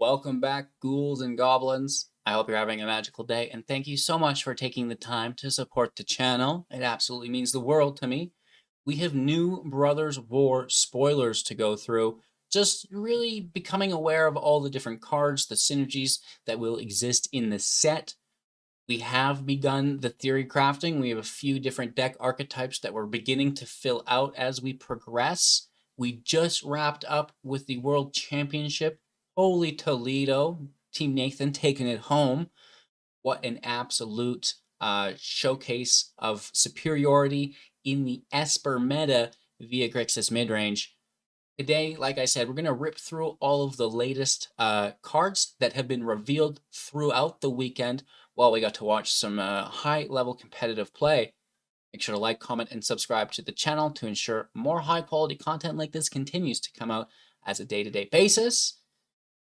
Welcome back, ghouls and goblins. I hope you're having a magical day, and thank you so much for taking the time to support the channel. It absolutely means the world to me. We have new Brothers War spoilers to go through, just really becoming aware of all the different cards, the synergies that will exist in the set. We have begun the theory crafting. We have a few different deck archetypes that we're beginning to fill out as we progress. We just wrapped up with the World Championship. Holy Toledo, Team Nathan taking it home. What an absolute showcase of superiority in the Esper meta via Grixis midrange. Today, like I said, we're going to rip through all of the latest cards that have been revealed throughout the weekend while we got to watch some high-level competitive play. Make sure to like, comment, and subscribe to the channel to ensure more high-quality content like this continues to come out as a day-to-day basis.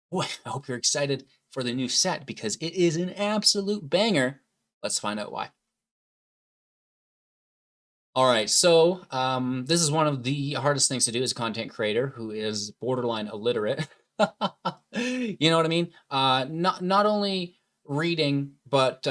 Boy, I hope you're excited for the new set because it is an absolute banger. Let's find out why. All right, so this is one of the hardest things to do as a content creator who is borderline illiterate. You know what I mean? Not only reading, but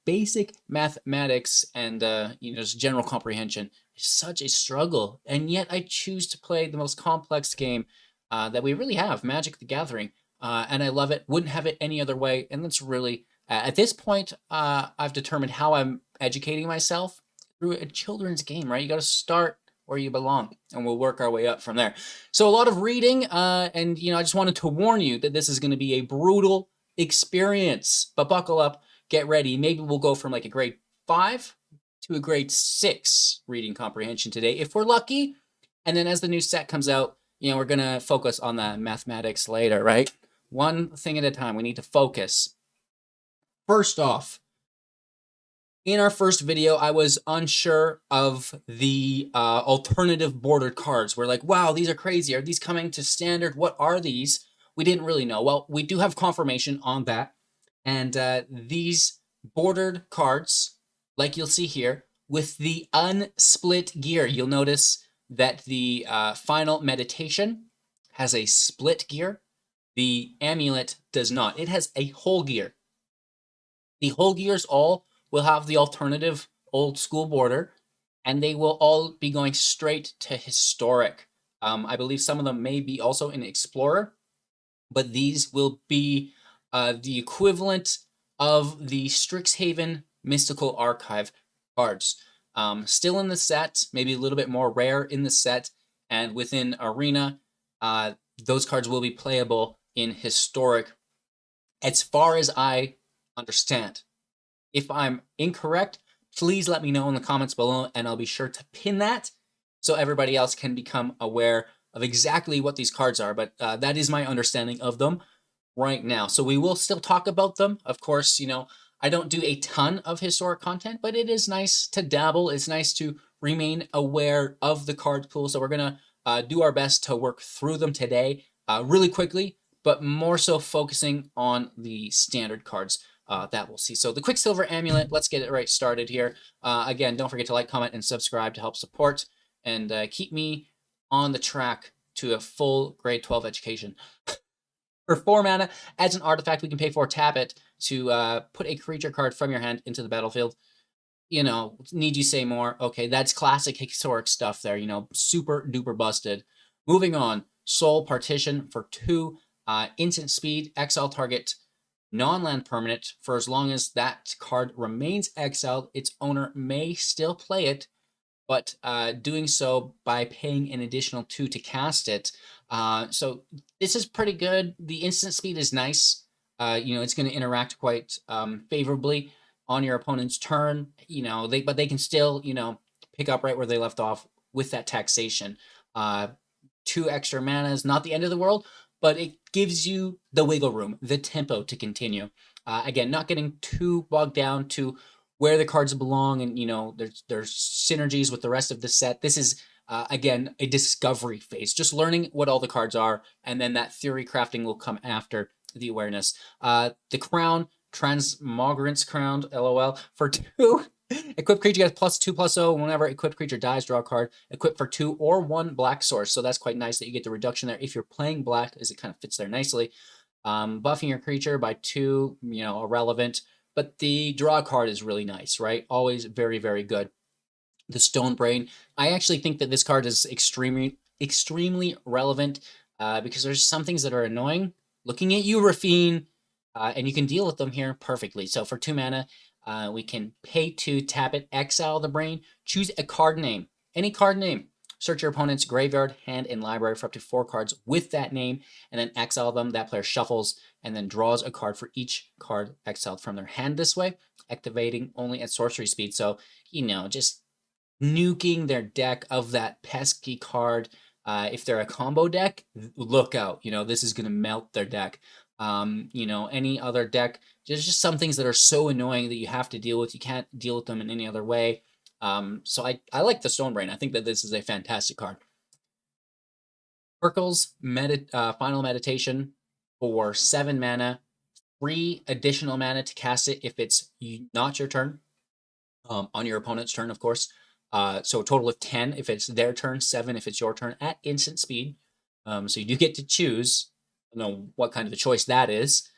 basic mathematics and just general comprehension is such a struggle. And yet I choose to play the most complex game that we really have, Magic the Gathering, and I love it. Wouldn't have it any other way. And that's really at this point, I've determined how I'm educating myself through a children's game, right? You got to start where you belong, and we'll work our way up from there. So a lot of reading, and I just wanted to warn you that this is going to be a brutal experience. But buckle up, get ready. Maybe we'll go from like a grade 5 to a grade 6 reading comprehension today, if we're lucky. And then as the new set comes out, we're going to focus on the mathematics later, right? One thing at a time. We need to focus. First off, in our first video, I was unsure of the alternative bordered cards. We're like, wow, these are crazy. Are these coming to standard? What are these? We didn't really know. Well, we do have confirmation on that. And these bordered cards, like you'll see here, with the unsplit gear, you'll notice that the final meditation has a split gear. The amulet does not. It has a whole gear. The whole gears all will have the alternative old school border, and they will all be going straight to historic. I believe some of them may be also in Explorer, but these will be the equivalent of the Strixhaven Mystical Archive cards. Still in the set, maybe a little bit more rare in the set, and within Arena, those cards will be playable in historic as far as I understand. If I'm incorrect, please let me know in the comments below, and I'll be sure to pin that so everybody else can become aware of exactly what these cards are. But that is my understanding of them right now. So we will still talk about them. Of course, I don't do a ton of historic content, but it is nice to dabble. It's nice to remain aware of the card pool. So we're going to do our best to work through them today really quickly, but more so focusing on the standard cards. That we'll see. So the Quicksilver Amulet, let's get it right started here. Again, don't forget to like, comment, and subscribe to help support and keep me on the track to a full grade 12 education. For 4 mana, as an artifact, we can pay 4, tap it to put a creature card from your hand into the battlefield. Need you say more? Okay, that's classic historic stuff there, super duper busted. Moving on, Soul Partition for 2, instant speed, exile target, non-land permanent. For as long as that card remains exiled, its owner may still play it, but doing so by paying an additional 2 to cast it. So this is pretty good. The instant speed is nice. It's going to interact quite favorably on your opponent's turn. But they can still, pick up right where they left off with that taxation. 2 extra mana is not the end of the world, but it gives you the wiggle room, the tempo to continue. Again, not getting too bogged down to where the cards belong, and there's synergies with the rest of the set. This is again a discovery phase, just learning what all the cards are, and then that theory crafting will come after the awareness. The crown, Transmogrant's Crown, LOL, for 2. Equipped creature gets +2/+0. Whenever equipped creature dies, draw a card. Equipped for 2 or 1 black source. So that's quite nice that you get the reduction there if you're playing black, as it kind of fits there nicely. Buffing your creature by 2, irrelevant. But the draw card is really nice, right? Always very, very good. The Stone Brain. I actually think that this card is extremely relevant because there's some things that are annoying. Looking at you, Rafine, and you can deal with them here perfectly. So for 2 mana, we can pay 2, tap it, exile the brain, choose a card name, any card name. Search your opponent's graveyard, hand, and library for up to 4 cards with that name, and then exile them. That player shuffles and then draws a card for each card exiled from their hand this way, activating only at sorcery speed. So, just nuking their deck of that pesky card. If they're a combo deck, look out. This is going to melt their deck. Any other deck, there's just some things that are so annoying that you have to deal with. You can't deal with them in any other way. So I like the Stone Brain. I think that this is a fantastic card. Urkel's Final Meditation for 7 mana, 3 additional mana to cast it if it's not your turn, on your opponent's turn, of course. So a total of 10 if it's their turn, 7 if it's your turn at instant speed. So you do get to choose, what kind of a choice that is,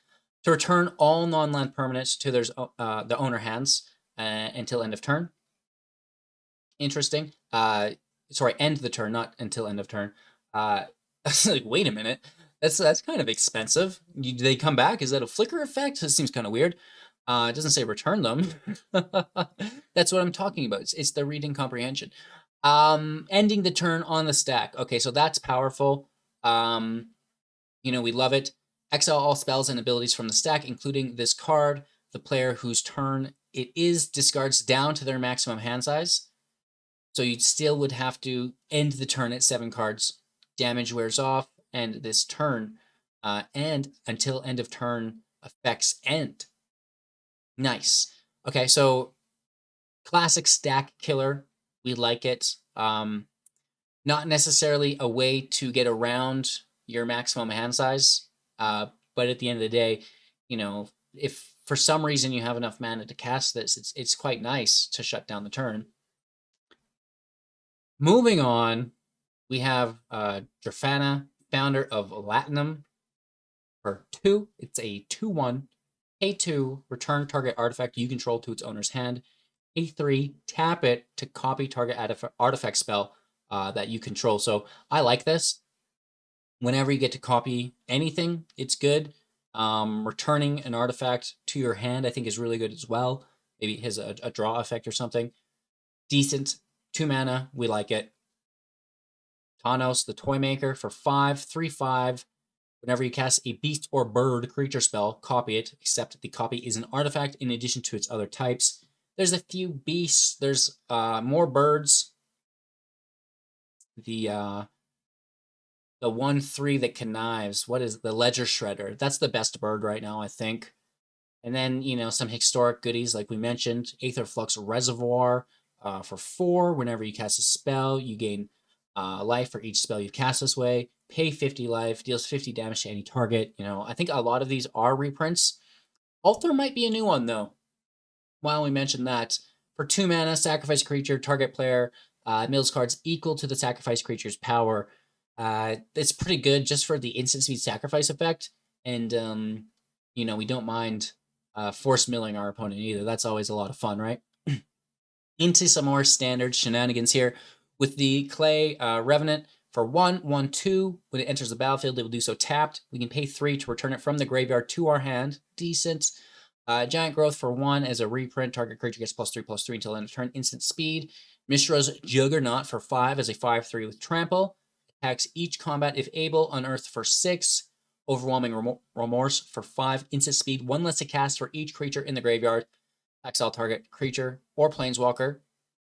to return all non-land permanents to the owner hands until end of turn. Interesting. End the turn, not until end of turn. I was like, wait a minute. That's kind of expensive. Do they come back? Is that a flicker effect? This seems kind of weird. It doesn't say return them. That's what I'm talking about. It's the reading comprehension. Ending the turn on the stack. Okay, so that's powerful. We love it. Exile all spells and abilities from the stack, including this card. The player whose turn it is discards down to their maximum hand size. So you still would have to end the turn at 7 cards. Damage wears off, and this turn, and until end of turn effects end. Nice. Okay, so classic stack killer. We like it. Not necessarily a way to get around your maximum hand size, but at the end of the day, if for some reason you have enough mana to cast this, it's quite nice to shut down the turn. Moving on, we have Drafana, founder of Latinum, for 2. It's a 2/1. Pay 2, return target artifact you control to its owner's hand. Pay 3, tap it to copy target artifact spell that you control. So I like this. Whenever you get to copy anything, it's good. Returning an artifact to your hand, I think, is really good as well. Maybe it has a draw effect or something. Decent. 2 mana, we like it. Thanos, the Toymaker, for 5, 3/5. Whenever you cast a beast or bird creature spell, copy it, except the copy is an artifact in addition to its other types. There's a few beasts. There's more birds. The 1/3 that connives. What is the Ledger Shredder? That's the best bird right now, I think. And then, some historic goodies like we mentioned. Aetherflux Reservoir for 4. Whenever you cast a spell, you gain life for each spell you cast this way. Pay 50 life, deals 50 damage to any target. I think a lot of these are reprints. Althor might be a new one, though. While we mentioned that, for 2 mana, sacrifice creature, target player, mills cards equal to the sacrifice creature's power. It's pretty good just for the instant speed sacrifice effect. And, we don't mind force milling our opponent either. That's always a lot of fun, right? Into some more standard shenanigans here with the Clay Revenant. For 1/1/2, when it enters the battlefield, it will do so tapped. We can pay 3 to return it from the graveyard to our hand. Decent. Giant Growth for 1 as a reprint. Target creature gets +3/+3 until end of turn. Instant speed. Mishra's Juggernaut for 5 as a 5/3 with trample. Attacks each combat if able. Unearth for 6. Overwhelming Remorse for 5. Instant speed. 1 less to cast for each creature in the graveyard. Exile target creature or planeswalker.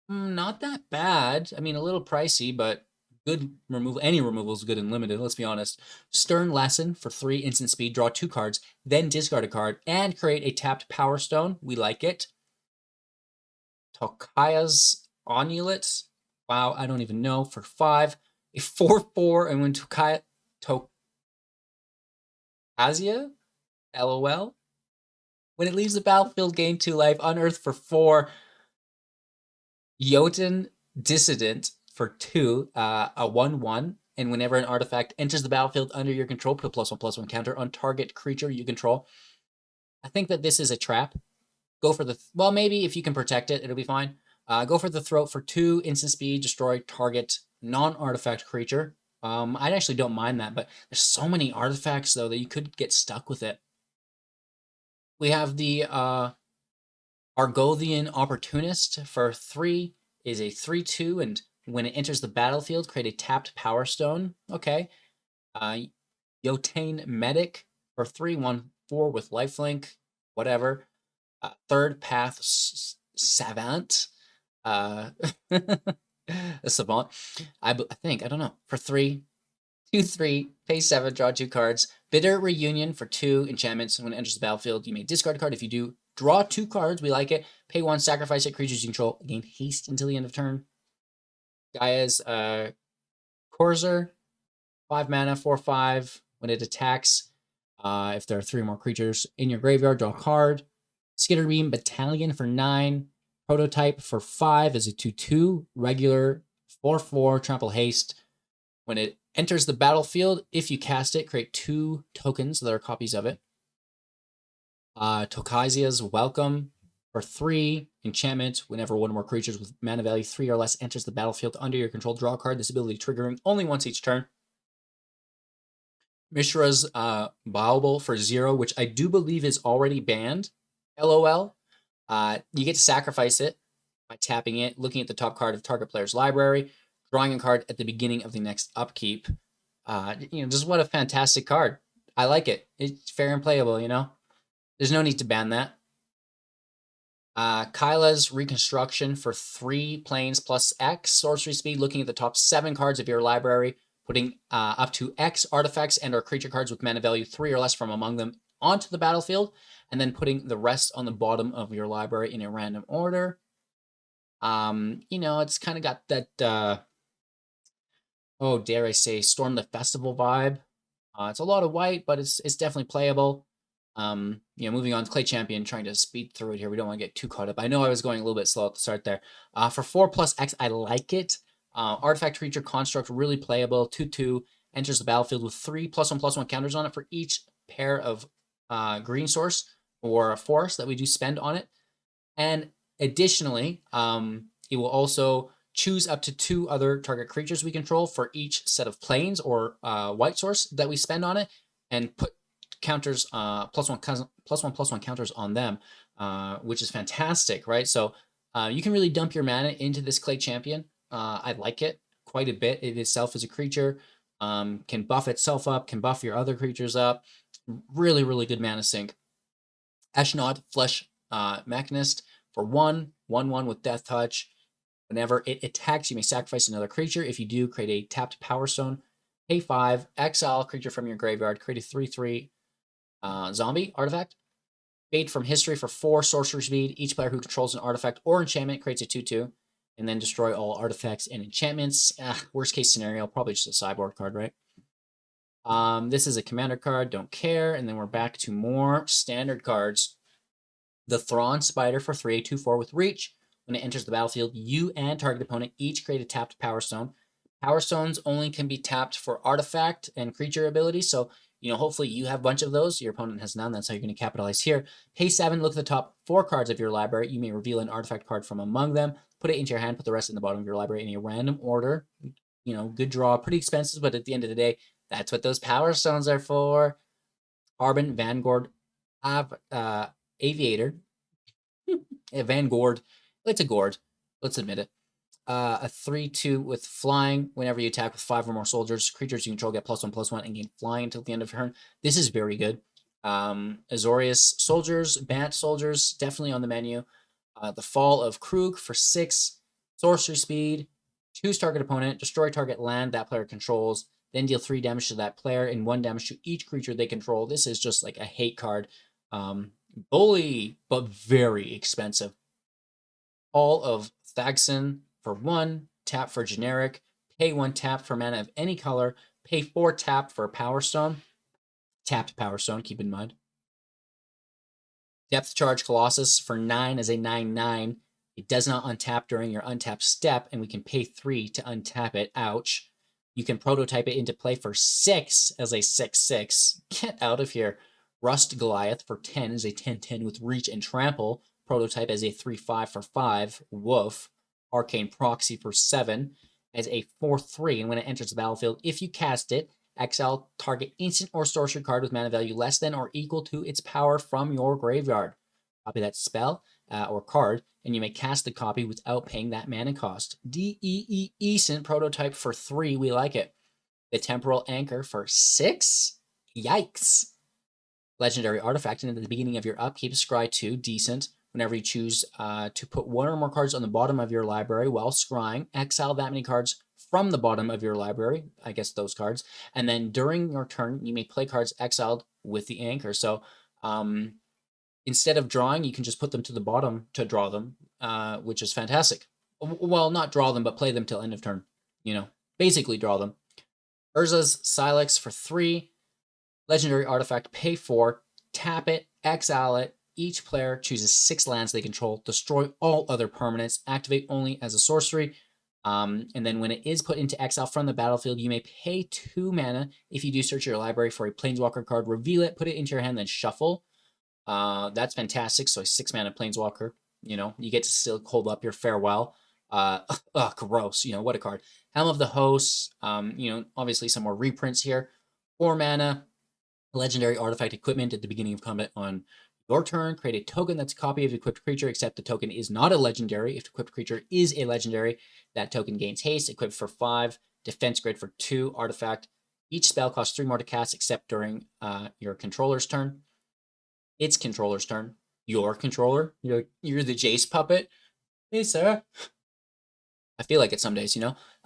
Not that bad. I mean, a little pricey, but good removal. Any removal is good and limited, let's be honest. Stern Lesson for 3 instant speed. Draw 2 cards, then discard a card, and create a tapped Power Stone. We like it. Tokaya's Amulet. Wow, I don't even know. For 5. A 4/4, and when Tokazia, LOL. When it leaves the battlefield, gain 2 life. Unearth for 4. Jotun Dissident for 2, a 1/1. and whenever an artifact enters the battlefield under your control, put a +1/+1 counter on target creature you control. I think that this is a trap. Go for the, well, maybe if you can protect it, it'll be fine. Go for the throat for 2 instant speed, destroy target non-artifact creature. I actually don't mind that, but there's so many artifacts, though, that you could get stuck with it. We have the Argothian Opportunist for 3, is a 3/2, and when it enters the battlefield, create a tapped Power Stone. Okay. Yotane Medic for 3/1/4 with lifelink, whatever. Third Path Savant. A Savant. I think, I don't know. For 3, 2/3, pay 7, draw 2 cards. Bitter Reunion for 2 enchantments. When it enters the battlefield, you may discard a card. If you do, draw 2 cards. We like it. Pay 1, sacrifice it. Creatures you control gain haste until the end of turn. Gaia's Corsair, 5 mana, 4/5. When it attacks, if there are 3 more creatures in your graveyard, draw a card. Skitterbeam Battalion for 9. Prototype for 5 is a 2/2. Regular 4/4. Trample haste. When it enters the battlefield, if you cast it, create 2 tokens that are copies of it. Tokaizia's Welcome for 3 enchantment. Whenever one or more creatures with mana value 3 or less enters the battlefield under your control, draw a card. This ability triggering only once each turn. Mishra's Baobul for 0, which I do believe is already banned. LOL. You get to sacrifice it by tapping it, looking at the top card of target player's library, drawing a card at the beginning of the next upkeep. Just what a fantastic card. I like it. It's fair and playable, There's no need to ban that. Kyla's Reconstruction for 3 planes plus X. Sorcery speed, looking at the top 7 cards of your library, putting up to X artifacts and or creature cards with mana value 3 or less from among them onto the battlefield, and then putting the rest on the bottom of your library in a random order. It's kind of got that, dare I say, Storm the Festival vibe. It's a lot of white, but it's definitely playable. Moving on to Clay Champion, trying to speed through it here. We don't want to get too caught up. I know I was going a little bit slow at the start there. For 4 plus X, I like it. Artifact Creature Construct, really playable. 2/2, enters the battlefield with 3 +1/+1 counters on it for each pair of green source or forest that we do spend on it. And additionally, it will also choose up to 2 other target creatures we control for each set of planes or white source that we spend on it, and put counters, +1/+1 counters on them, which is fantastic, right? So you can really dump your mana into this Clay Champion. I like it quite a bit. It itself is a creature, can buff itself up, can buff your other creatures up. Really, really good mana sink. Ashnod Flesh Mechanist for 1/1 with Death Touch. Whenever it attacks, you may sacrifice another creature. If you do, create a tapped Power Stone. Pay 5, exile a creature from your graveyard, create a 3/3 zombie artifact. Fade from History for 4 sorcery speed. Each player who controls an artifact or enchantment creates a 2/2, and then destroy all artifacts and enchantments. Worst case scenario, probably just a sideboard card, right? This is a commander card, don't care. And then we're back to more standard cards. The Thrawn Spider for 3, 2/4 with reach. When it enters the battlefield, you and target opponent each create a tapped Power Stone. Power Stones only can be tapped for artifact and creature abilities, so hopefully you have a bunch of those. Your opponent has none. That's how you're going to capitalize here. Pay 7, look at the top 4 cards of your library. You may reveal an artifact card from among them. Put it into your hand. Put the rest in the bottom of your library in a random order. Good draw. Pretty expensive, but at the end of the day, that's what those Power Stones are for. Arbin Vanguard Aviator. Vanguard. It's a gourd. Let's admit it. A 3/2 with flying. Whenever you attack with 5 or more soldiers, creatures you control get +1/+1 and gain flying until the end of turn. This is very good. Azorius Soldiers, Bant Soldiers, definitely on the menu. The Fall of Krug for 6. Sorcery speed. Choose target opponent. Destroy target land that player controls. Then deal 3 damage to that player and 1 damage to each creature they control. This is just like a hate card. Bully, but very expensive. All of Thagson for 1, tap for generic, pay 1 tap for mana of any color, pay 4 tap for a Power Stone. Tapped Power Stone, keep in mind. Depth Charge Colossus for 9 is a 9/9. It does not untap during your untap step, and we can pay 3 to untap it. Ouch. You can prototype it into play for 6 as a 6/6. Get out of here. Rust Goliath for 10 is a 10/10 with reach and trample. Prototype as a 3/5 for 5. Woof. Arcane Proxy for 7 as a 4/3. And when it enters the battlefield, if you cast it, exile target instant or sorcery card with mana value less than or equal to its power from your graveyard. Copy that spell or card, and you may cast the copy without paying that mana cost. Decent prototype for 3. We like it. The Temporal Anchor for 6. Yikes. Legendary artifact, and at the beginning of your upkeep, scry 2. Decent. Whenever you choose to put one or more cards on the bottom of your library while scrying, exile that many cards from the bottom of your library, I guess those cards, and then during your turn, you may play cards exiled with the anchor. So instead of drawing, you can just put them to the bottom to draw them, which is fantastic. Well, not draw them, but play them till end of turn. Basically draw them. Urza's Silex for 3. Legendary artifact, pay 4. Tap it, exile it. Each player chooses 6 lands they control. Destroy all other permanents. Activate only as a sorcery. And then when it is put into exile from the battlefield, you may pay 2 mana. If you do search your library for a Planeswalker card, reveal it, put it into your hand, then shuffle. That's fantastic. So a 6 mana Planeswalker, you get to still hold up your farewell. Gross. What a card. Helm of the Hosts. Obviously some more reprints here. 4 mana. Legendary artifact equipment at the beginning of combat on your turn. Create a token that's a copy of the equipped creature, except the token is not a legendary. If the equipped creature is a legendary, that token gains haste. Equipped for 5. Defense grid for 2. Artifact. Each spell costs 3 more to cast, except during your controller's turn. Its controller's turn. Your controller. You're the Jace puppet. Hey, sir. I feel like it some days,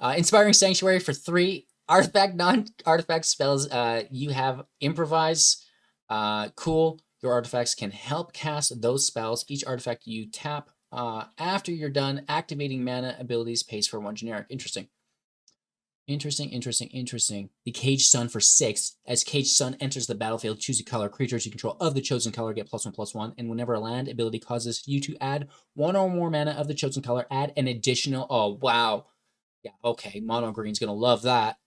Inspiring Sanctuary for 3. Artifact, non-artifact spells. You have Improvise. Cool. Your artifacts can help cast those spells. Each artifact you tap after you're done activating mana abilities pays for 1 generic. Interesting. The Caged Sun for 6. As Caged Sun enters the battlefield, choose a color. Creatures you control of the chosen color get +1/+1. And whenever a land ability causes you to add 1 or more mana of the chosen color, add an additional. Oh, wow. Yeah, okay. Mono Green's going to love that.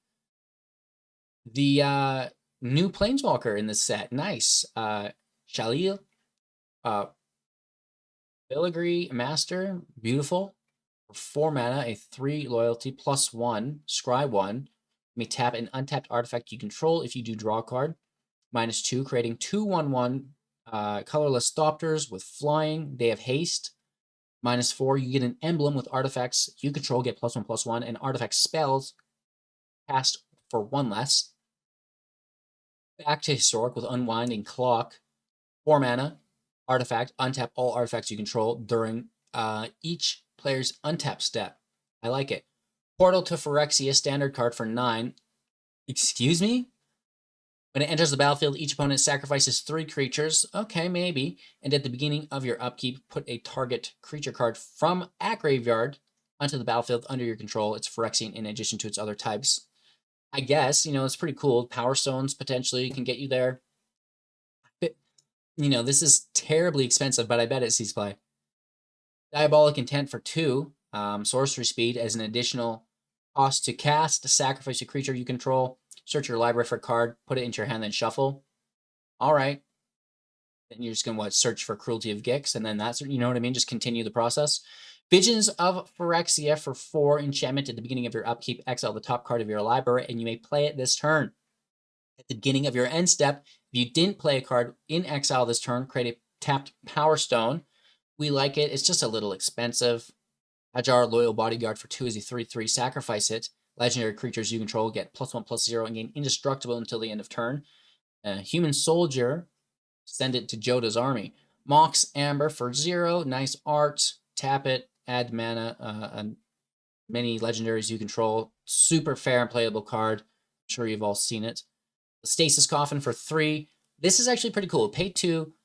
The new Planeswalker in this set. Nice. Shalil. Filigree Master. Beautiful. 4 mana, a 3 loyalty, +1, scry 1. You may tap an untapped artifact you control if you do draw a card. -2, creating 2/1/1 colorless Thopters with flying. They have haste. -4, you get an emblem with artifacts you control, get +1/+1, and artifact spells cast for 1 less. Back to Historic with Unwinding Clock. 4 mana, artifact, untap all artifacts you control during each player's untap step. I like it. Portal to Phyrexia, standard card for 9. Excuse me? When it enters the battlefield, each opponent sacrifices 3 creatures. Okay, maybe. And at the beginning of your upkeep, put a target creature card from a graveyard onto the battlefield under your control. It's Phyrexian in addition to its other types. I guess, it's pretty cool. Power Stones potentially can get you there. But, this is terribly expensive, but I bet it sees play. Diabolic Intent for 2. Sorcery Speed as an additional cost to cast. Sacrifice a creature you control. Search your library for a card. Put it into your hand, then shuffle. All right. Then you're just going to search for Cruelty of Gix, and then that's, you know what I mean? Just continue the process. Visions of Phyrexia for 4. Enchantment at the beginning of your upkeep. Exile the top card of your library, and you may play it this turn. At the beginning of your end step, if you didn't play a card in exile this turn, create a tapped Power Stone. We like it. It's just a little expensive. Hajar, Loyal Bodyguard for 2 is a 3/3. Sacrifice it. Legendary creatures you control get +1/+0 and gain indestructible until the end of turn. Human Soldier, send it to Joda's army. Mox Amber for 0. Nice art. Tap it. Add mana. And many legendaries you control. Super fair and playable card. I'm sure you've all seen it. The Stasis Coffin for 3. This is actually pretty cool. Pay 2.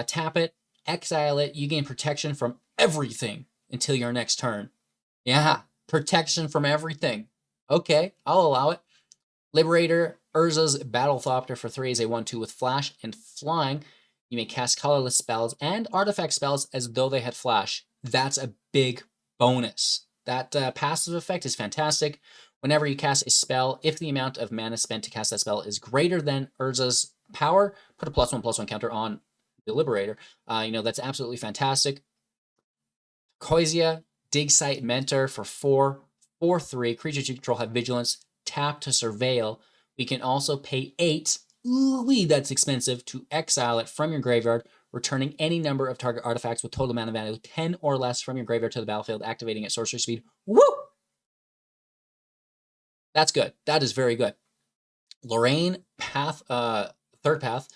Tap it. Exile it. You gain protection from everything until your next turn. Yeah, protection from everything. Okay, I'll allow it. Liberator, Urza's Battle Thopter for 3 is a 1/2 with flash and flying. You may cast colorless spells and artifact spells as though they had flash. That's a big bonus. That passive effect is fantastic. Whenever you cast a spell, if the amount of mana spent to cast that spell is greater than Urza's power, put a +1/+1 counter on the Liberator. That's absolutely fantastic. Koisia, Dig Site Mentor for 4/3. Creatures you control have vigilance. Tap to surveil. We can also pay 8. Ooh, that's expensive, to exile it from your graveyard, returning any number of target artifacts with total mana value 10 or less from your graveyard to the battlefield, activating at sorcery speed. Woo! That's good. That is very good. Lorraine, third path,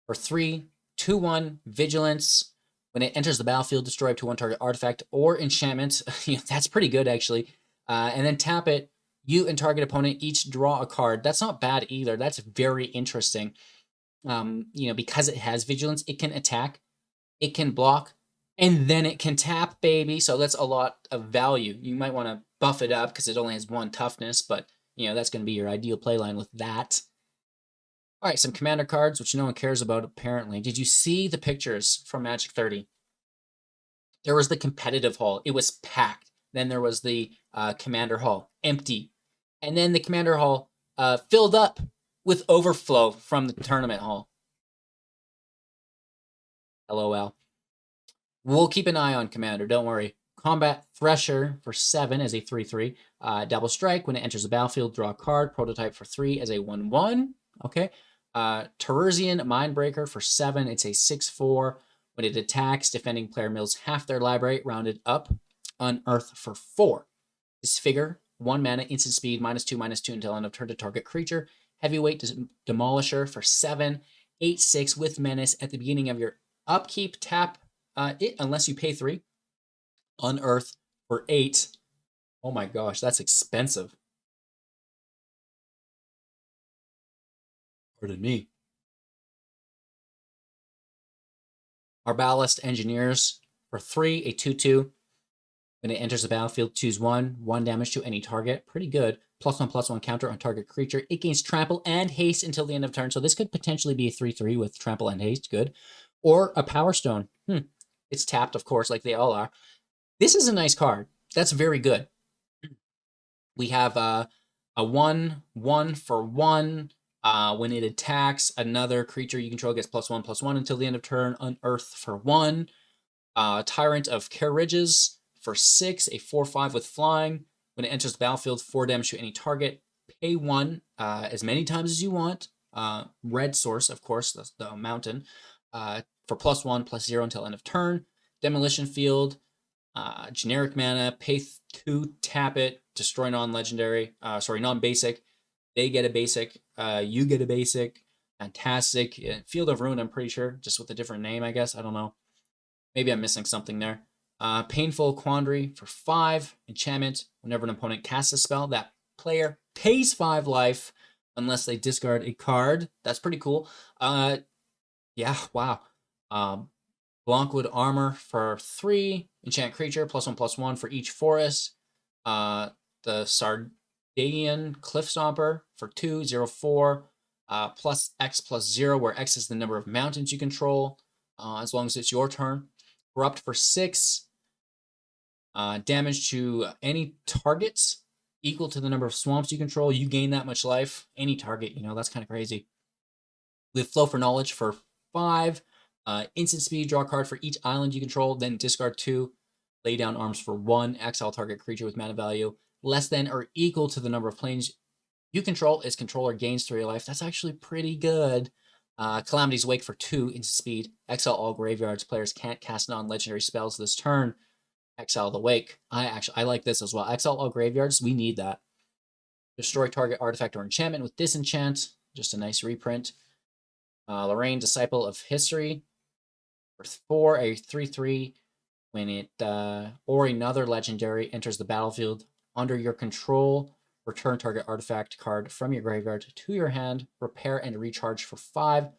for 3, 2/1, vigilance. When it enters the battlefield, destroy up to 1 target artifact or enchantment. That's pretty good, actually. And then tap it. You and target opponent each draw a card. That's not bad either. That's very interesting. Because it has vigilance, it can attack, it can block, and then it can tap, baby. So that's a lot of value. You might want to buff it up because it only has 1 toughness, but that's going to be your ideal playline with that. All right, some commander cards, which no one cares about, apparently. Did you see the pictures from Magic 30? There was the competitive hall. It was packed. Then there was the commander hall, empty. And then the commander hall filled up with overflow from the tournament hall. LOL. We'll keep an eye on commander, don't worry. Combat Thresher for 7 as a 3/3. Double strike. When it enters the battlefield, draw a card. Prototype for 3 as a 1/1. Okay. Teresian Mindbreaker for 7. It's a 6/4. When it attacks, defending player mills half their library, rounded up. Unearth for 4. Disfigure. 1 mana, instant speed, -2/2 until end of turn to target creature. Heavyweight Demolisher for 7. 8/6 with menace. At the beginning of your upkeep, tap it unless you pay 3. Unearth for 8. Oh my gosh, that's expensive. Pardon me. Arbalest Engineers for 3, a 2/2. When it enters the battlefield, choose 1 damage to any target. Pretty good. +1/+1 counter on target creature. It gains trample and haste until the end of turn. So this could potentially be a 3/3 with trample and haste. Good. Or a Power Stone. It's tapped, of course, like they all are. This is a nice card. That's very good. We have a 1/1 for 1. When it attacks, another creature you control gets +1/+1 until the end of turn. Unearth for 1. Tyrant of Carriages for 6, a 4/5 with flying. When it enters the battlefield, 4 damage to any target. Pay 1 as many times as you want. Red source, of course, the mountain. For +1/+0 until end of turn. Demolition Field. Generic mana. Pay 2, tap it. Destroy non-legendary. Non-basic. They get a basic. You get a basic. Fantastic. Field of Ruin, I'm pretty sure. Just with a different name, I guess. I don't know. Maybe I'm missing something there. Painful Quandary for 5. Enchantment. Whenever an opponent casts a spell, that player pays 5 life unless they discard a card. That's pretty cool. Yeah, wow. Blankwood Armor for 3. Enchant creature, +1/+1 for each forest. The Sardaian Cliffstomper for 2, 0/4. +X+0, where X is the number of mountains you control, as long as it's your turn. Corrupt for 6. Damage to any targets equal to the number of swamps you control. You gain that much life. Any target, that's kind of crazy. We have Flow for Knowledge for 5. Instant speed, draw a card for each island you control, then discard 2. Lay down arms for 1. Exile target creature with mana value less than or equal to the number of planes you control. Its controller gains 3 life. That's actually pretty good. Calamity's Wake for 2, instant speed. Exile all graveyards. Players can't cast non-legendary spells this turn. Exile the Wake. I like this as well. Exile all graveyards. We need that. Destroy target artifact or enchantment with disenchant. Just a nice reprint. Lorraine, Disciple of History for 4, a 3/3. When it or another legendary enters the battlefield under your control, return target artifact card from your graveyard to your hand. Repair and recharge for 5.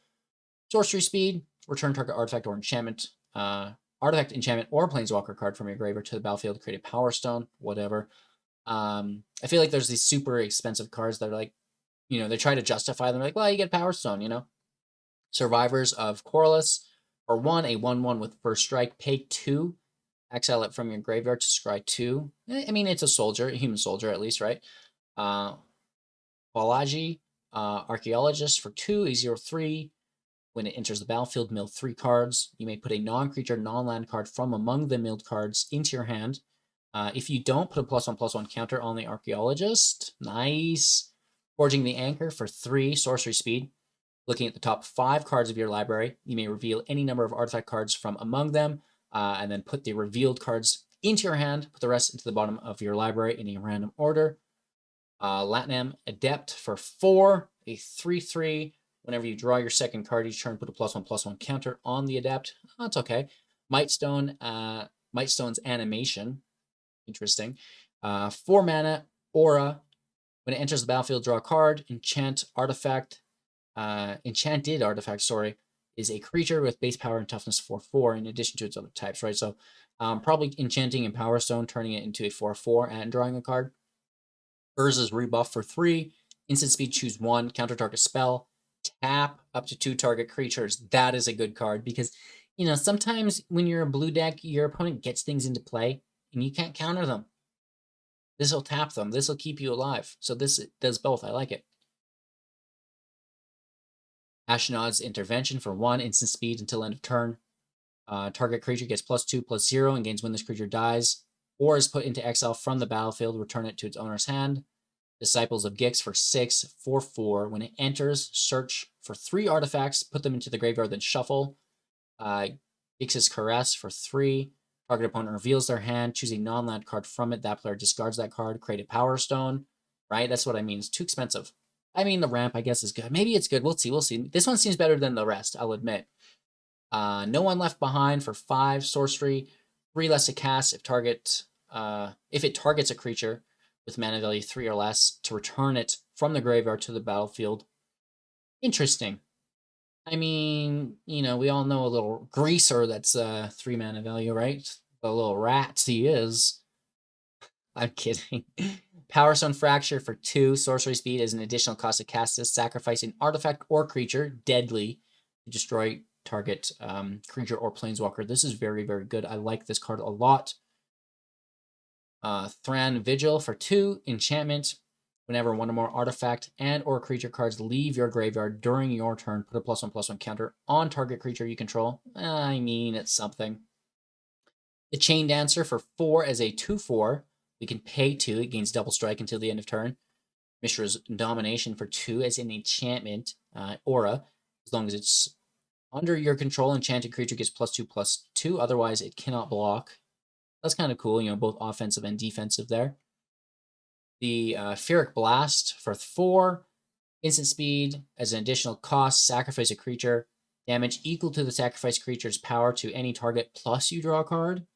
Sorcery speed. Return target artifact or enchantment. Artifact, enchantment, or planeswalker card from your graveyard to the battlefield. Create a Power Stone. Whatever. I feel like there's these super expensive cards that are like, they try to justify them. Like, well, you get Power Stone, Survivors of Corliss for 1, a 1/1 with first strike. Pay 2. Exile it from your graveyard to scry 2. I mean, it's a soldier, a human soldier at least, right? Uh, Balaji, Archaeologist for 2, a 0/3. When it enters the battlefield, mill 3 cards. You may put a non-creature, non-land card from among the milled cards into your hand. If you don't, put a +1/+1 counter on the Archaeologist. Nice. Forging the Anchor for 3, sorcery speed. Looking at the top 5 cards of your library, you may reveal any number of artifact cards from among them, and then put the revealed cards into your hand. Put the rest into the bottom of your library in a random order. Latinam Adept for 4, a 3/3. Whenever you draw your second card each turn, put a +1/+1 counter on the Adept. Oh, that's okay. Mightstone's Animation. Interesting. 4 mana, Aura. When it enters the battlefield, draw a card. Enchanted artifact, is a creature with base power and toughness 4/4 in addition to its other types, right? So probably enchanting in Power Stone, turning it into a 4/4 and drawing a card. Urza's Rebuff for 3. Instant speed, choose 1. Counter target spell. Tap up to 2 target creatures. That is a good card because, sometimes when you're a blue deck, your opponent gets things into play and you can't counter them. This will tap them. This will keep you alive. So this does both. I like it. Ashnod's Intervention for 1. Instant speed until end of turn. Target creature gets +2/+0 and gains when this creature dies or is put into exile from the battlefield. Return it to its owner's hand. Disciples of Gix for 6, 4/4. When it enters, search for 3 artifacts, put them into the graveyard, then shuffle. Gix's Caress for 3. Target opponent reveals their hand, choose a non-land card from it. That player discards that card, create a Power Stone. Right? That's what I mean. It's too expensive. I mean, the ramp, I guess, is good. Maybe it's good. We'll see. This one seems better than the rest, I'll admit. No One Left Behind for 5, sorcery. 3 less to cast if it targets a creature with mana value 3 or less, to return it from the graveyard to the battlefield. Interesting. I mean, we all know a little greaser that's 3 mana value, right? The little rat he is. I'm kidding. Power Stone Fracture for 2, sorcery speed is an additional cost to cast this. Sacrifice an artifact or creature, deadly, to destroy target creature or planeswalker. This is very, very good. I like this card a lot. Thran Vigil for 2, enchantment. Whenever one or more artifact and or creature cards leave your graveyard during your turn, put a +1/+1 counter on target creature you control. I mean, it's something. The Chain Dancer for 4 as a 2/4. We can pay 2. It gains double strike until the end of turn. Mishra's Domination for 2 as an enchantment, aura. As long as it's under your control, enchanted creature gets +2/+2. Otherwise, it cannot block. That's kind of cool, both offensive and defensive there. The Ferric Blast for 4. Instant speed as an additional cost. Sacrifice a creature. Damage equal to the sacrificed creature's power to any target, plus you draw a card.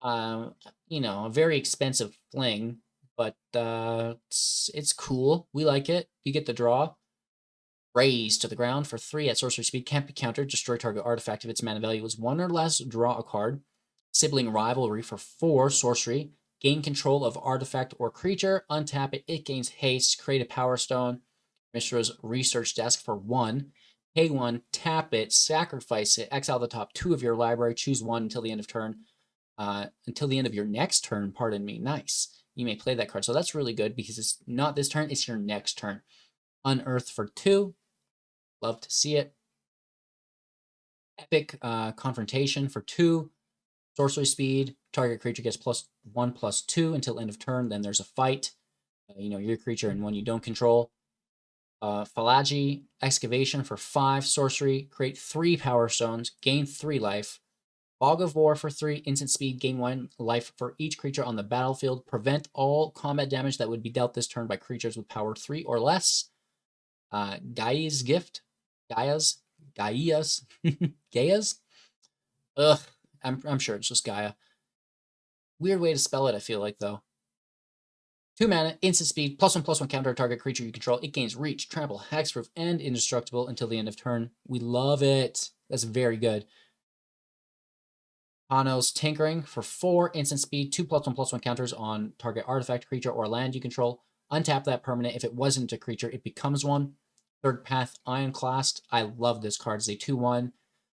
A very expensive fling, but it's cool. We like it. You get the draw. Raise to the ground for 3 at sorcery speed. Can't be countered. Destroy target artifact if its mana value is 1 or less. Draw a card. Sibling Rivalry for 4, sorcery. Gain control of artifact or creature. Untap it. It gains haste. Create a Power Stone. Mishra's Research Desk for 1. Pay 1. Tap it. Sacrifice it. Exile the top 2 of your library. Choose 1 until the end of turn. Until the end of your next turn. Pardon me. Nice. You may play that card. So that's really good because it's not this turn. It's your next turn. Unearth for 2. Love to see it. Epic Confrontation for 2. Sorcery speed. Target creature gets +1/+2 until end of turn. Then there's a fight. Your creature and one you don't control. Phalagi Excavation for 5. Sorcery. Create 3 Power Stones. Gain 3 life. Fog of War for 3. Instant speed. Gain 1 life for each creature on the battlefield. Prevent all combat damage that would be dealt this turn by creatures with power 3 or less. Gaia's Gift. Gaia's. Ugh. I'm sure it's just Gaia. Weird way to spell it, I feel like, though. 2 mana, instant speed, +1/+1 counter target creature you control. It gains reach, trample, hexproof, and indestructible until the end of turn. We love it. That's very good. Hano's Tinkering for 4, instant speed, 2 +1/+1 counters on target artifact, creature, or land you control. Untap that permanent. If it wasn't a creature, it becomes one. Third Path Ironclast. I love this card. It's a 2/1.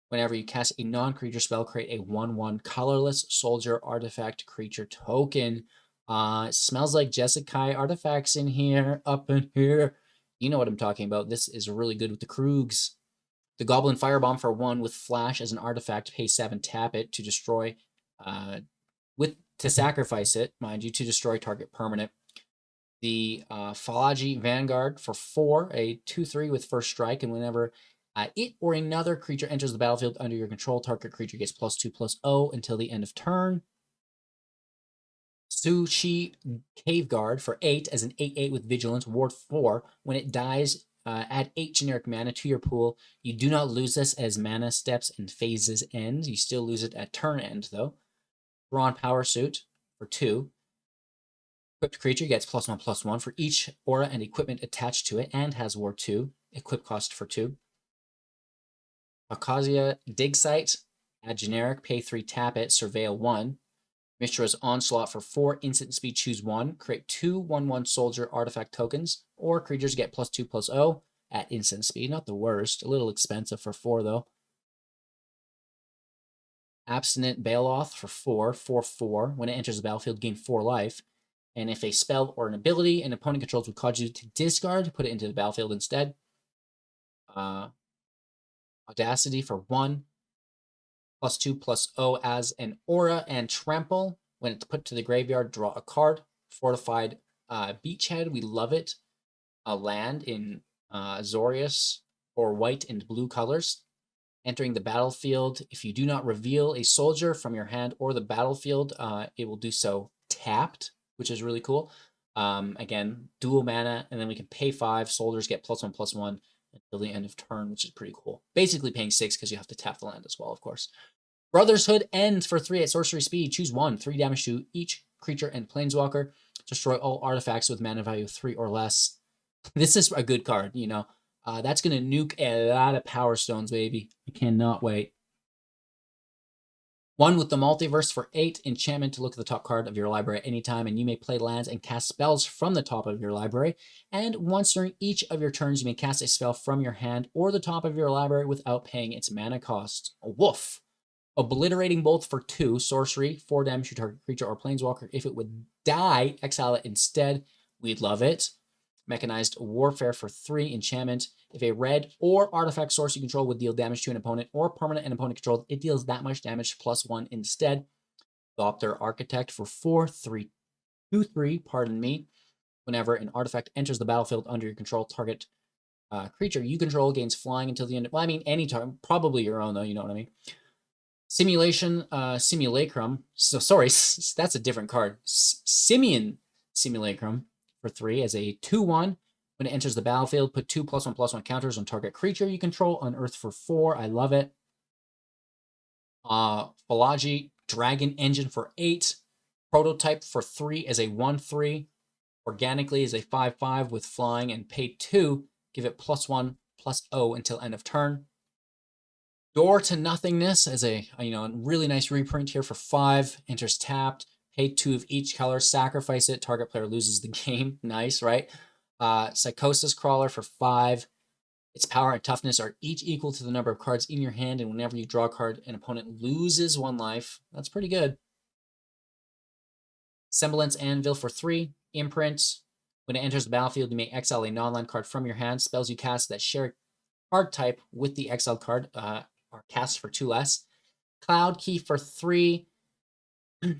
Whenever you cast a non-creature spell, create a 1/1 colorless soldier artifact creature token. It smells like Jeskai artifacts in here, up in here. You know what I'm talking about. This is really good with the Krugs. The Goblin Firebomb for 1 with Flash as an artifact. Pay 7, tap it to destroy, to sacrifice it, mind you, to destroy target permanent. The Falaji Vanguard for 4, a 2/3 with first strike, and whenever it or another creature enters the battlefield under your control, target creature gets +2/+0 until the end of turn. Sushi Cave Guard for 8 as an 8/8 with Vigilance, Ward 4. When it dies, add 8 generic mana to your pool. You do not lose this as mana steps and phases end. You still lose it at turn end, though. Thrawn Power Suit for 2. Equipped creature gets +1/+1 for each aura and equipment attached to it and has Ward 2. Equip cost for 2. Akasia Dig Site, add generic, pay 3, tap it, surveil 1. Mishra's Onslaught for 4 instant speed, choose 1. Create 2 1/1 soldier artifact tokens, or creatures get +2/+0 at instant speed. Not the worst. A little expensive for 4, though. Abstinent Baloth for 4, 4/4. When it enters the battlefield, gain 4 life. And if a spell or an ability an opponent controls would cause you to discard, put it into the battlefield instead. Audacity for 1. +2/+0 as an aura, and Trample. When it's put to the graveyard, draw a card. Fortified Beachhead, we love it. A land in Azorius or white and blue colors. Entering the battlefield, if you do not reveal a soldier from your hand or the battlefield, it will do so tapped, which is really cool. Again, dual mana, and then we can pay 5. Soldiers get +1/+1 until the end of turn, which is pretty cool. Basically paying 6 because you have to tap the land as well, of course. Brotherhood ends for 3 at sorcery speed. Choose 1, 3 damage to each creature and planeswalker. Destroy all artifacts with mana value 3 or less. This is a good card, you know. That's going to nuke a lot of Power Stones, baby. I cannot wait. 1 with the Multiverse for 8. Enchantment to look at the top card of your library at any time, and you may play lands and cast spells from the top of your library. And once during each of your turns, you may cast a spell from your hand or the top of your library without paying its mana cost. Woof! Obliterating Bolt for 2. Sorcery, 4 damage to target creature or planeswalker. If it would die, exile it instead. We'd love it. Mechanized Warfare for 3. Enchantment. If a red or artifact source you control would deal damage to an opponent or permanent an opponent controlled, it deals that much damage +1 instead. Thopter Architect for 4, 3/2/3, pardon me. Whenever an artifact enters the battlefield under your control, target creature you control gains flying until the end. Well, I mean, any time, probably your own, though, you know what I mean. Simulacrum. So sorry, that's a different card. Simian Simulacrum for 3 as a 2/1. When it enters the battlefield, put 2 +1/+1 counters on target creature you control. Unearth for 4. I love it. Falaji Dragon Engine for 8. Prototype for 3 as a 1/3. Organically as a 5/5 with flying, and pay 2. Give it +1/+0 until end of turn. Door to Nothingness as a really nice reprint here for 5. Enters tapped. Pay 2 of each color. Sacrifice it. Target player loses the game. Nice, right? Psychosis Crawler for 5. Its power and toughness are each equal to the number of cards in your hand, and whenever you draw a card, an opponent loses 1 life. That's pretty good. Semblance Anvil for 3. Imprint. When it enters the battlefield, you may exile a non-land card from your hand. Spells you cast that share card type with the exiled card are cast for 2 less. Cloud Key for 3.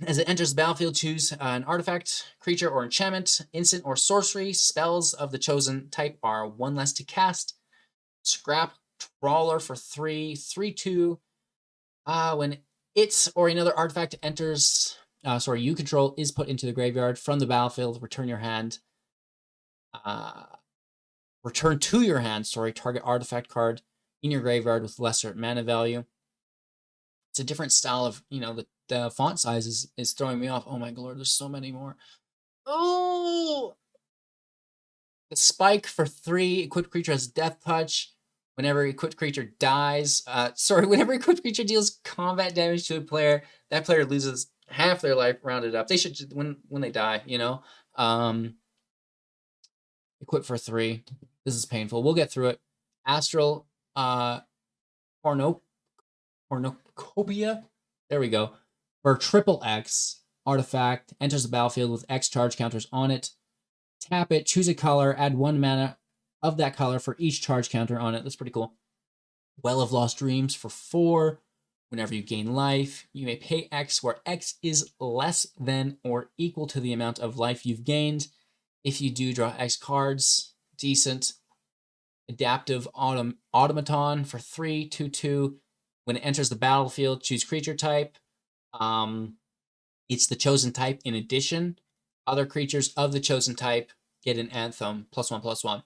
As it enters the battlefield, choose an artifact, creature, or enchantment, instant or sorcery. Spells of the chosen type are 1 less to cast. Scrap Trawler for 3, 3/2. When it or another artifact enters, you control, is put into the graveyard from the battlefield, return your hand. Return to your hand, target artifact card in your graveyard with lesser mana value. It's a different style of, the font size is throwing me off. Oh my lord, there's so many more. Oh! The Spike for 3. Equipped creature has Death Touch. Whenever equipped creature dies, whenever equipped creature deals combat damage to a player, that player loses half their life rounded up. They should, when they die, Equip for 3. This is painful. We'll get through it. Astral Cornucopia. There we go. For triple X. artifact, enters the battlefield with X charge counters on it. Tap it, choose a color, add 1 mana of that color for each charge counter on it. That's pretty cool. Well of Lost Dreams for 4. Whenever you gain life, you may pay X, where X is less than or equal to the amount of life you've gained. If you do, draw X cards. Decent. Adaptive Automaton for 3, 2/2. When it enters the battlefield, choose creature type. It's the chosen type. In addition, other creatures of the chosen type get an anthem, +1/+1.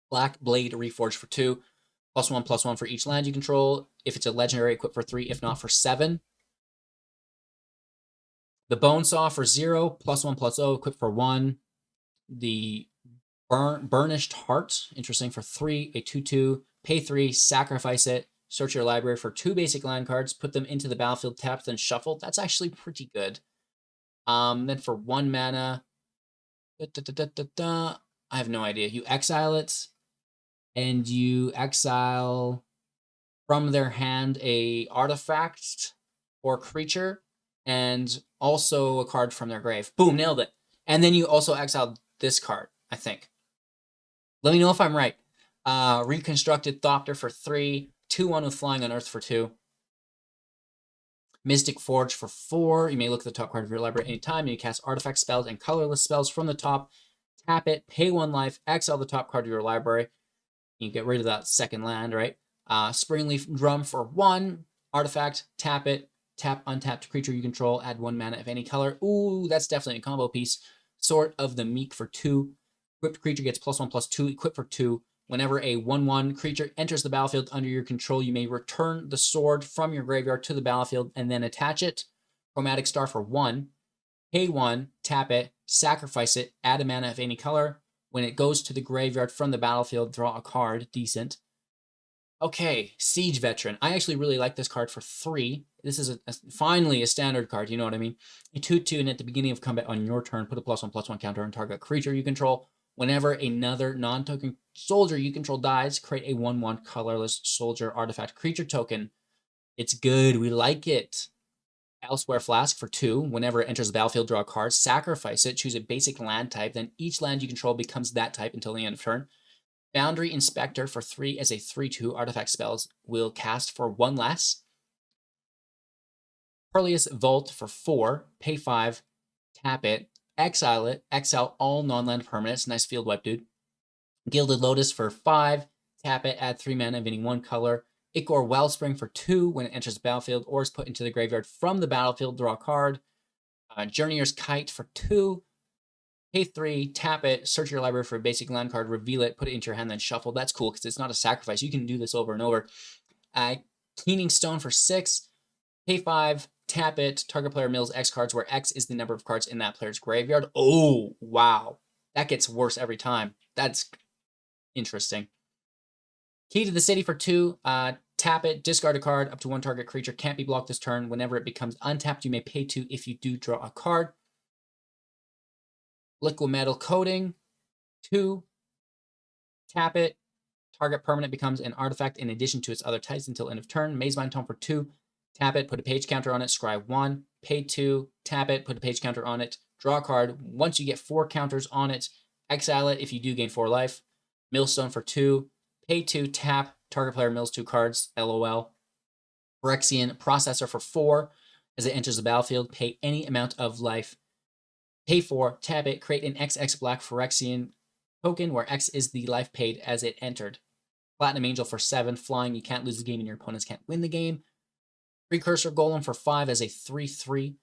Black Blade Reforged for 2, +1/+1 for each land you control. If it's a legendary, equip for 3, if not for 7. The Bone Saw for 0, +1/+0, equip for 1. The Burnished Heart, interesting, for 3, a 2/2, pay 3, sacrifice it, search your library for 2 basic land cards, put them into the battlefield, tapped, then shuffled. That's actually pretty good. Then for 1 mana, I have no idea. You exile it, and you exile from their hand a artifact or creature, and also a card from their grave. Boom, nailed it. And then you also exile this card, I think. Let me know if I'm right. Reconstructed Thopter for 3, 2/1 with Flying on Earth for 2. Mystic Forge for 4. You may look at the top card of your library anytime. You cast artifact spells and colorless spells from the top. Tap it, pay 1 life, exile the top card of your library. You get rid of that second land, right? Springleaf Drum for 1. Artifact, tap it, tap untapped creature you control, add 1 mana of any color. Ooh, that's definitely a combo piece. Sword of the Meek for 2. Equipped creature gets +1/+2, equip for 2. Whenever a 1/1 creature enters the battlefield under your control, you may return the sword from your graveyard to the battlefield and then attach it. Chromatic Star for 1. Pay 1, tap it, sacrifice it, add a mana of any color. When it goes to the graveyard from the battlefield, draw a card. Decent. Okay, Siege Veteran. I actually really like this card for 3. This is finally a standard card, you know what I mean? A 2/2, and at the beginning of combat on your turn, put a +1/+1 counter on target creature you control. Whenever another non-token soldier you control dies, create a 1/1 colorless soldier artifact creature token. It's good. We like it. Elsewhere Flask for 2. Whenever it enters the battlefield, draw a card. Sacrifice it. Choose a basic land type. Then each land you control becomes that type until the end of turn. Boundary Inspector for 3 as a 3/2 artifact spells will cast for 1 less. Perleus Vault for 4. Pay 5. Tap it. Exile it. Exile all non-land permanents. Nice field wipe, dude. Gilded Lotus for 5. Tap it. Add 3 mana of any 1 color. Ichor Wellspring for 2. When it enters the battlefield or is put into the graveyard from the battlefield, draw a card. Journeyer's Kite for 2. Pay 3. Tap it. Search your library for a basic land card. Reveal it. Put it into your hand, then shuffle. That's cool because it's not a sacrifice. You can do this over and over. Keening Stone for 6. Pay 5. Tap it. Target player mills X cards, where X is the number of cards in that player's graveyard. Oh, wow. That gets worse every time. That's interesting. Key to the City for 2. Tap it. Discard a card. Up to 1 target creature can't be blocked this turn. Whenever it becomes untapped, you may pay 2 if you do draw a card. Liquid Metal Coating. 2. Tap it. Target permanent becomes an artifact in addition to its other types until end of turn. Mazebind Tome for 2. Tap it, put a page counter on it, scry 1, pay 2, tap it, put a page counter on it, draw a card. Once you get 4 counters on it, exile it if you do gain 4 life. Millstone for 2, pay 2, tap, target player mills 2 cards, LOL. Phyrexian Processor for 4, as it enters the battlefield, pay any amount of life. Pay 4, tap it, create an XX black Phyrexian token where X is the life paid as it entered. Platinum Angel for 7, flying, you can't lose the game and your opponents can't win the game. Precursor Golem for 5 as a 3/3.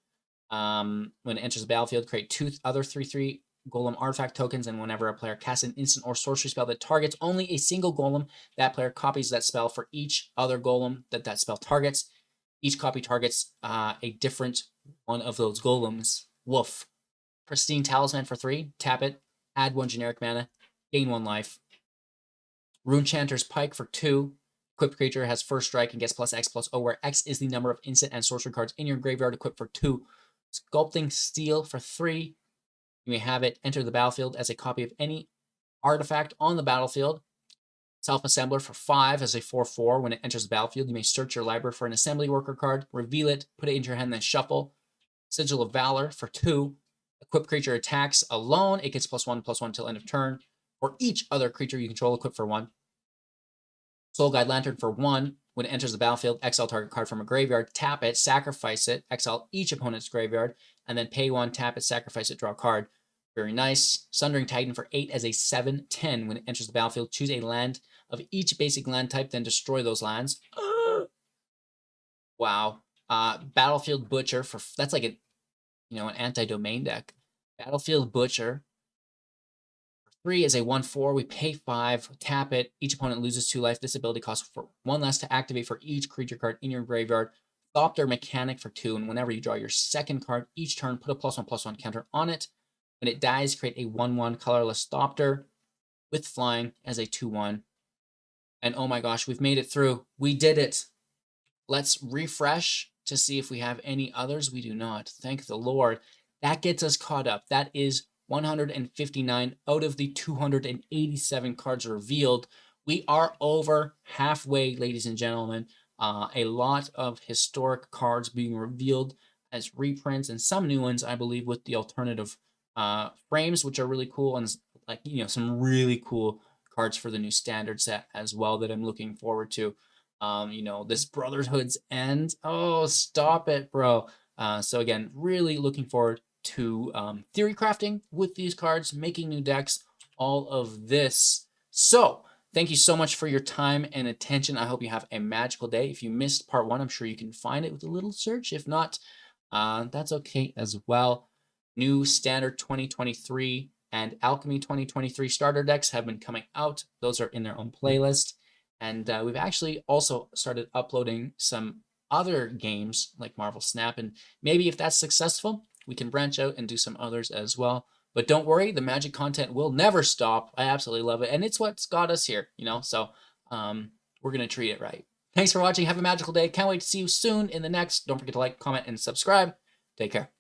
When it enters the battlefield, create 2 other 3/3 Golem artifact tokens, and whenever a player casts an instant or sorcery spell that targets only a single Golem, that player copies that spell for each other Golem that spell targets. Each copy targets a different one of those Golems. Woof. Pristine Talisman for 3. Tap it. Add 1 generic mana. Gain 1 life. Runechanter's Pike for 2. Equipped creature has first strike and gets +X/+0, where X is the number of instant and sorcery cards in your graveyard, equipped for 2. Sculpting Steel for 3. You may have it enter the battlefield as a copy of any artifact on the battlefield. Self-Assembler for 5 as a 4/4. When it enters the battlefield, you may search your library for an assembly worker card, reveal it, put it into your hand, then shuffle. Sigil of Valor for 2. Equipped creature attacks alone. It gets +1/+1 till end of turn. For each other creature you control, equip for 1. Soul Guide Lantern for 1. When it enters the battlefield, exile target card from a graveyard, tap it, sacrifice it, exile each opponent's graveyard, and then pay 1, tap it, sacrifice it, draw a card. Very nice. Sundering Titan for 8 as a 7/10. When it enters the battlefield, choose a land of each basic land type, then destroy those lands. Wow. Battlefield Butcher for that's like an anti-domain deck. Battlefield Butcher for 3 is a 1/4. We pay 5, tap it. Each opponent loses 2 life. This ability costs for 1 less to activate for each creature card in your graveyard. Thopter Mechanic for 2, and whenever you draw your second card each turn, put a +1/+1 counter on it. When it dies, create a 1/1 colorless Thopter with flying as a 2/1. And oh my gosh, we've made it through. We did it. Let's refresh to see if we have any others. We do not. Thank the Lord. That gets us caught up. That is 159 out of the 287 cards revealed. We are over halfway, ladies and gentlemen. A lot of historic cards being revealed as reprints and some new ones, I believe, with the alternative frames, which are really cool, and some really cool cards for the new standard set as well that I'm looking forward to. This Brotherhood's End. Oh, stop it, bro. So again, really looking forward to theory crafting with these cards, making new decks, all of this. So thank you so much for your time and attention. I hope you have a magical day. If you missed part 1, I'm sure you can find it with a little search. If not, that's okay as well. New Standard 2023 and Alchemy 2023 starter decks have been coming out. Those are in their own playlist. And we've actually also started uploading some other games like Marvel Snap. And maybe if that's successful, we can branch out and do some others as well. But don't worry, the Magic content will never stop. I absolutely love it. And it's what's got us here, So we're going to treat it right. Thanks for watching. Have a magical day. Can't wait to see you soon in the next. Don't forget to like, comment, and subscribe. Take care.